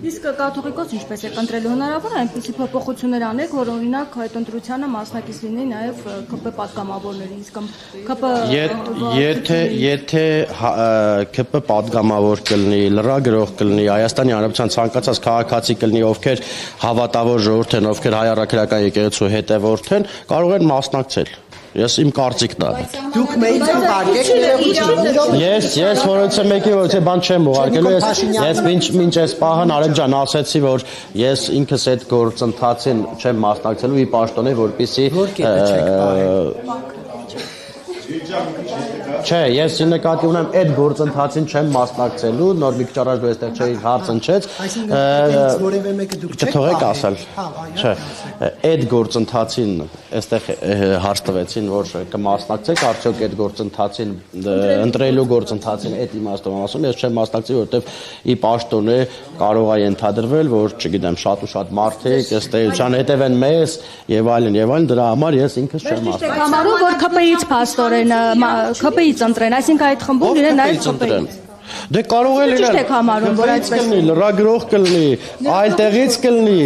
Իսկ կաթողիկոս ինչպես է ընտրելու հնարավոր այնպիսի փոփոխություններ անեք, որ օրինակ այդ ընտրությանը մասնակից լինի նաև ԿՊ պատգամավորների, իսկ Եթե ԿՊ պատգամավոր կլինի, լրագրող կլինի, Հայաստանի Հանրապետության ցանկացած քաղաքացի կլինի, ովքեր հավատավոր ժողովուրդ են, ովքեր հայ առաքելական եկեղեցու հետևորդ են, կարող են մասնակցել։ Ես իմ կարծիքն է։ Դուք մեծ ուղարկեք Ես որոնցը մեկի որոնցը բան չեմ ուղարկելու, ես մինչ այս պահն Արեգ ջան ասեցի, որ ես ինքս այդ գործընթացին չեմ մասնակցելու ի պաշտոնի, որպեսզի Չէ, ես նկատի ունեմ այդ գործընթացին չեմ մասնակցելու, նոր մի քիչ առաջ դու այստեղ չէի հարց ընչեց։ Այսինքն որևէ մեկը դուք չեք թողեք ասել։ Չէ, այդ գործընթացին այստեղ հարց տվեցին, որ կմասնակցեք, արդյոք այդ գործընթացին ընտրելու գործընթացին այդ իմաստով ասում, ես չեմ մասնակցի, որովհետև ի պաշտոնե կարող է ենթադրվել, որ չգիտեմ, շատ ու շատ մարդիկ ըստ էության հետևեն մեզ եւ այլն, դրա համար ես ինքս չեմ մասնակցի։ Համարում որ ԿՊ-ից փաստորեն ԿՊ-ից ընտրեն, այսինքն այդ խմբում իրեն նաև ԿՊ-ից։ Դե կարող է լինել, լրագրող կլինի, այլ տեղից կլինի,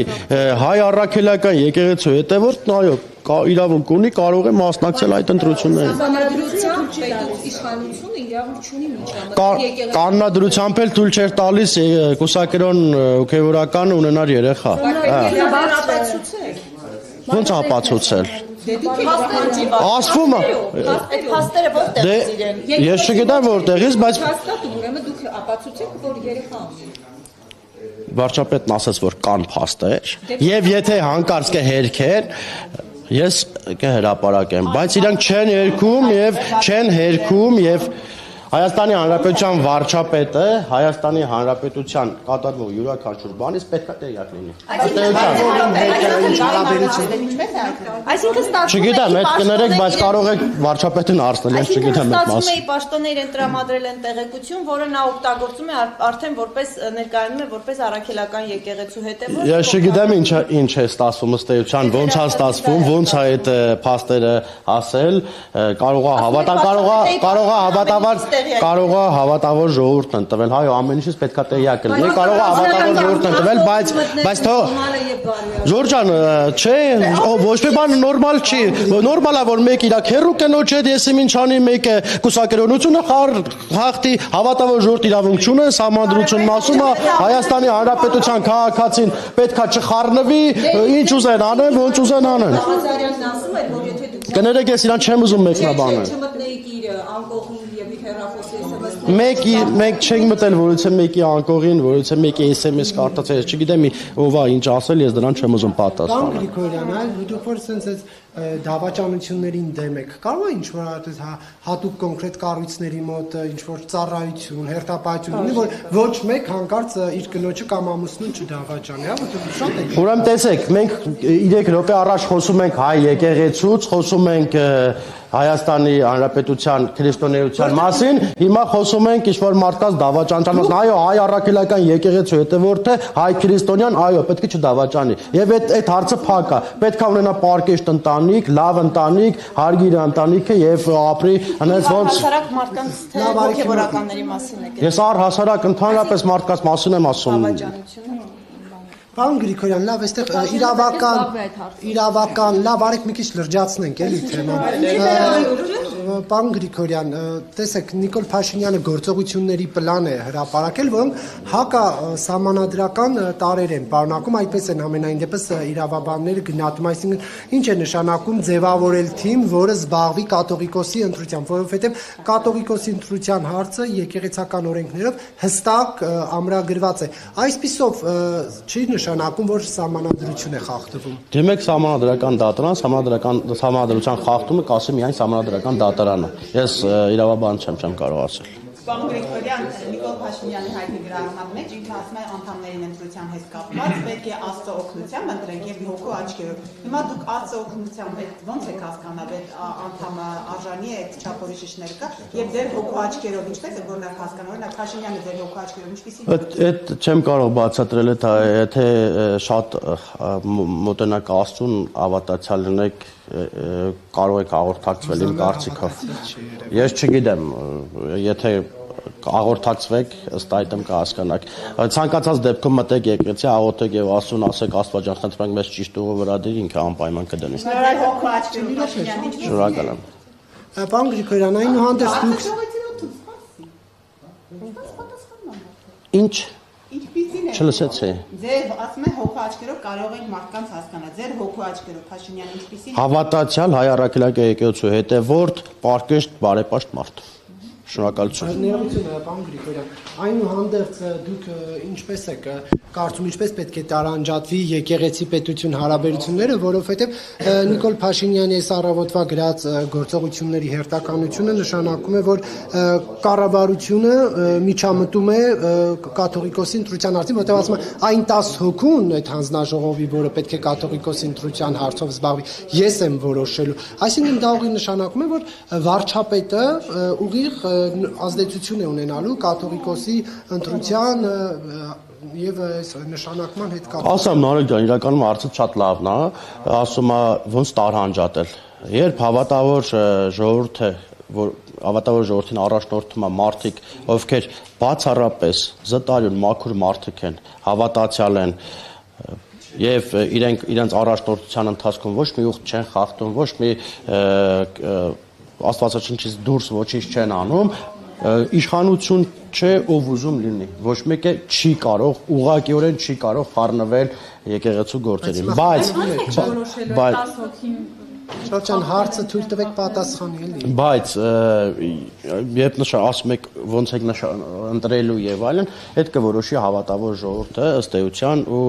հայ առաքելական եկեղեցու հետևորդն, այո, իրավունք ունի, կարող է մասնակցել այդ ընտրություններին։ Կանոնադրությամբ էլ թույլ չէր տալիս կուսակրոն հոգևորական ունենար երեխա։ Ոնց ապացուցել։ Ասվում է։ Այդ փաստերը որտեղից իրեն։ Ես չգիտեմ որտեղից, բայց ուրեմն դուք ապացուցեք, որ երեխա ունի։ Վարչապետն ասաց, որ կան փաստեր, եւ եթե հանկարծ կհերքեն, ես կհրապարակեմ, բայց իրանք չեն հերքում եւ Հայաստանի Հանրապետության վարչապետը Հայաստանի Հանրապետության կատարվող յուրաքանչյուր բանից պետք է տեղյակ լինի։ Չգիտեմ, այդ կներեք, բայց կարող եք վարչապետին հարցնել, ես չգիտեմ այդ մասը։ Ստացվում է պաշտոններ տրամադրել են տեղեկություն, որը նա օգտագործում է արդեն որպես ներկայանում է որպես առաքելական եկեղեցու հետևորդ։ Ես չգիտեմ ինչ է ստացվում ըստ էության, ոնց է ստացվում, ոնց է այդ փաստերը ասել, կարող է հավատավոր ժողովուրդն են տվել, հայո ամեն ինչից պետք է տեղյակ լինի, կարող է հավատավոր ժողովուրդն են տվել, բայց Ժորժ ջան, չէ, ոչ մի բան նորմալ չի, նորմալ է որ մեկ իր քերու կնոջ հետ եսի ինչ անի, մեկը կուսակրոնությունը հաղթի, հավատավոր ժողովուրդ իրավունք չունեն, սահմանադրությունն ասում է Հայաստանի Հանրապետության քաղաքացին պետք է չխառնվի, ինչ ուզեն անեն, ոնց ուզեն անեն։ Ղազարյանն ասում էր, որ եթե դուք Կներեք, ես իրան չեմ ուզում մեկնաբանել։ չմտնեիք իր անկողին եւ իր հեռախոսի SMS Մեկ չենք մտել, որից է մեկի անկողին, որից է մեկի SMS կարտացել, ես չգիտեմ ով է ինչ ասել, ես դրան չեմ ուզում պատասխանել։ Պարոն Գրիգորյան, այլ դուք որ sense դավաճանություններին դեմ եք, կարող է ինչ-որ հատուկ կոնկրետ կառույցների մոտ ինչ-որ ծառայություն, հերթապահություն լինի, որ ոչ մեկ հանկարծ իր կնոջը կամ ամուսնուն չդավաճանի, հա, որտեղ շատ է։ Ուրեմն տեսեք, մենք 3 րոպե առաջ խոսում ենք հայ եկեղեցուց, խոսում ենք Հայաստանի Հանրապետության քրիստոնեության մասին, հիմա խոսում ենք ինչ-որ մարդկանց դավաճանության մասին, այո, հայ առաքելական եկեղեցու հետևորդը, հայ քրիստոնյան, այո, պետք է չդավաճանի։ Եվ այդ հարցը փակ է, պետք է ունենա պարկեշտ ընտանիք, լավ ընտանիք, հարգիր ընտանիքը եւ ապրի հենց ոնց հասարակ մարդկանց թե հոգեվորականների մասին եք։ Ես առհասարակ ընդհանրապես մարդկանց մասին եմ ասում։ Պարոն Գրիգորյան, լավ, այստեղ իրավական, լավ, արեք մի քիչ լրջացնենք, էլի թեման։ Պարոն Գրիգորյան, տեսեք, Նիկոլ Փաշինյանը գործողությունների պլան է հրապարակել, որոնք հակասահմանադրական տարեր են պարունակում, այդպես են ամենայն դեպս իրավաբանները գնահատում, այսինքն ինչ է նշանակում ձևավորել թիմ, որը զբաղվի կաթողիկոսի ընտրությամբ, որովհետև կաթողիկոսի ընտրության հարցը եկեղեցական օրենքներով հստակ ամրագրված է։ Այսպիսով չի նշանակում, որ սահմանադրություն է խախտվում։ Դեմեք սահմանադրական դատարան, սահմանադրության խախտումը կասի միայն սահմանադրական դատարանը։ Ես իրավաբան չեմ կարող ասել։ Պարոն Գրիգորյան, Նիկոլ Փաշինյանի հայտնի գրառման մեջ ինքը ասում է անդամների ընտրության հետ կապված պետք է Աստծո օգնությամբ ընտրենք եւ հոգու աչքերով։ Հիմա դուք Աստծո օգնությամբ ոնց եք հասկանալ այդ անդամը արժանի է այդ չափորոշիչներ կա եւ ձեր հոգու աչքերով ինչպես եք որնակ հասկանալ, օրինակ Փաշինյանը ձեր հոգու աչքերով ինչպեսի։ Այդ չեմ կարող բացատրել, եթե շատ մոտենակ Աստծուն ավատացյալ լինեք, կարող եք հաղորդակցվել իմ կարծիքով։ Ես չգիտեմ, եթե աղորդակցվեք, ըստ այդմ կհասկանաք։ Ցանկացած դեպքում մտեք եկեղեցի, աղոթեք եւ Աստծուն ասեք, Աստված ջան, խնդրում ենք մեզ ճիշտ ուղու վրա դիր, ինքը անպայման կդնի։ Շնորհակալ եմ։ Պարոն Գրիգորյան, այնուհանդերձ դուք Ինչ Ինչպիսին է։ չլսեցի։ Ձեր ասում են հոգու աչքերով կարող եք մարդկանց հասկանալ։ Ձեր հոգու աչքերով Փաշինյան ինչպիսին։ Հավատացյալ հայ առաքելական եկեղեցու հետևորդ, պարկեշտ, բարեպաշտ մարդ։ Շնորհակալություն։ Ներողություն, պարոն Գրիգորյան, այնուհանդերձ դուք ինչպես եք կարծում, ինչպես պետք է տարանջատվի եկեղեցի պետություն հարաբերությունները, որովհետև Նիկոլ Փաշինյանի այս առավոտվա գրած գործողությունների հերթականությունը նշանակում է, որ կառավարությունը միջամտում է կաթողիկոսի ընտրության հարցին, որտեղ ասում է այն 10 հոգուն այդ հանձնաժողովի, որը պետք է կաթողիկոսի ընտրության հարցով զբաղվի, ես եմ որոշելու։ Այսինքն դա ուղիղ նշանակում է, որ վարչապետը ուղիղ ազդեցություն է ունենալու կաթողիկոսի ընտրության եւ այս նշանակման հետ կապ։ Ասամ Նարեկ ջան, իրականում հարցը շատ լավն է, ասում է ոնց տարանջատել։ Երբ հավատավոր ժողովուրդը, որ հավատավոր ժողովրդին առաջնորդում է մարդիկ, ովքեր բացառապես զտարյուն մաքուր մարդիկ են, հավատացյալ են եւ իրենց առաջնորդության ընթացքում ոչ մի ուխտ չեն խախտում, ոչ մի Աստվածաշնչից դուրս ոչինչ չեն անում, իշխանություն չէ ով ուզում լինի, ոչ մեկը չի կարող, ուղղակիորեն չի կարող խառնվել եկեղեցու գործերին, բայց Շրջան հարցը թույլ տվեք պատասխանի էլի։ Բայց երբ ասում եք ոնց եք ընտրելու եւ այլն, այդ կորոշի հավատավոր ժողովուրդը ըստ էության ու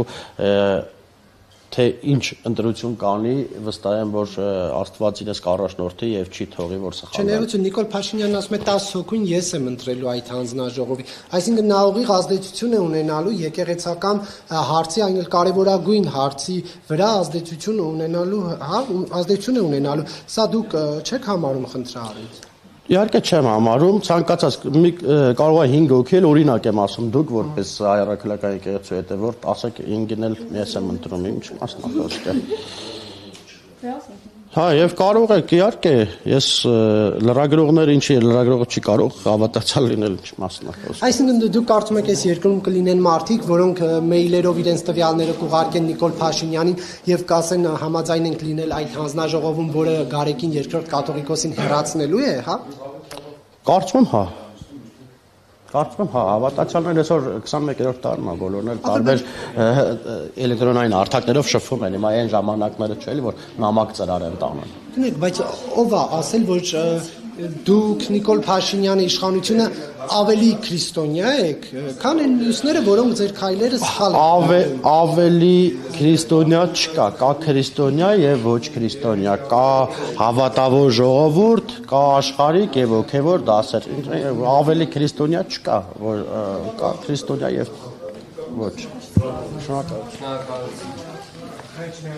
թե ինչ ընտրություն կանի, վստահ եմ, որ Աստված իրենց կառաջնորդի եւ չի թողի, որ սխալվի։ Չներողություն, Նիկոլ Փաշինյանն ասում է 10 հոգուն ես եմ ընտրելու այդ հանձնաժողովի։ Այսինքն նա ուղիղ ազդեցություն է ունենալու եկեղեցական հարցի, այն էլ կարևորագույն հարցի վրա ազդեցություն ունենալու, ազդեցություն է ունենալու։ Սա դուք չեք համարում խնդրահարույց։ Իհարկե չեմ համարում, ցանկացած կարող է 5 հոգի էլ օրինակ եմ ասում, դուք որպես հայ առաքելական եկեղեցու հետևորդ ասեք 5-ին էլ ես եմ ընտրում, ինչ մասնախոսք է։ Հա, եւ կարող եք, իհարկե, ես լրագրողները ինչի լրագրողը չի կարող հավատացյալ լինել ինչ մասնախոս։ Այսինքն դուք կարծում եք այս երկրում կլինեն մարդիկ, որոնք մեյլերով իրենց տվյալները կուղարկեն Նիկոլ Փաշինյանին եւ կասեն համաձայն ենք լինել այդ հանձնաժողովում, որը Գարեգին երկրորդ կաթողիկոսին հեռացնելու է, հա։ Կարծում եմ, հա։ Կարծում եմ, հա, հավատացյալներ այսօր 21-րդ տարում է, բոլորն էլ տարբեր էլեկտրոնային հարթակներով շփվում են, հիմա այն ժամանակները չէ, որ նամակ ծրար են տանում։ Գնեք, բայց ով է ասել, որ դուք Նիկոլ Փաշինյանի իշխանությունը ավելի քրիստոնյա եք, քան այն մյուսները, որոնք ձեր քայլերը սխալ են։ Ավելի քրիստոնյա չկա, կա քրիստոնյա եւ ոչ քրիստոնյա, կա հավատավոր ժողովուրդ, կա աշխարհիկ եւ հոգեվոր դասեր։ Ավելի քրիստոնյա չկա, որ կա քրիստոնյա եւ ոչ։ Շնորհակալ եմ։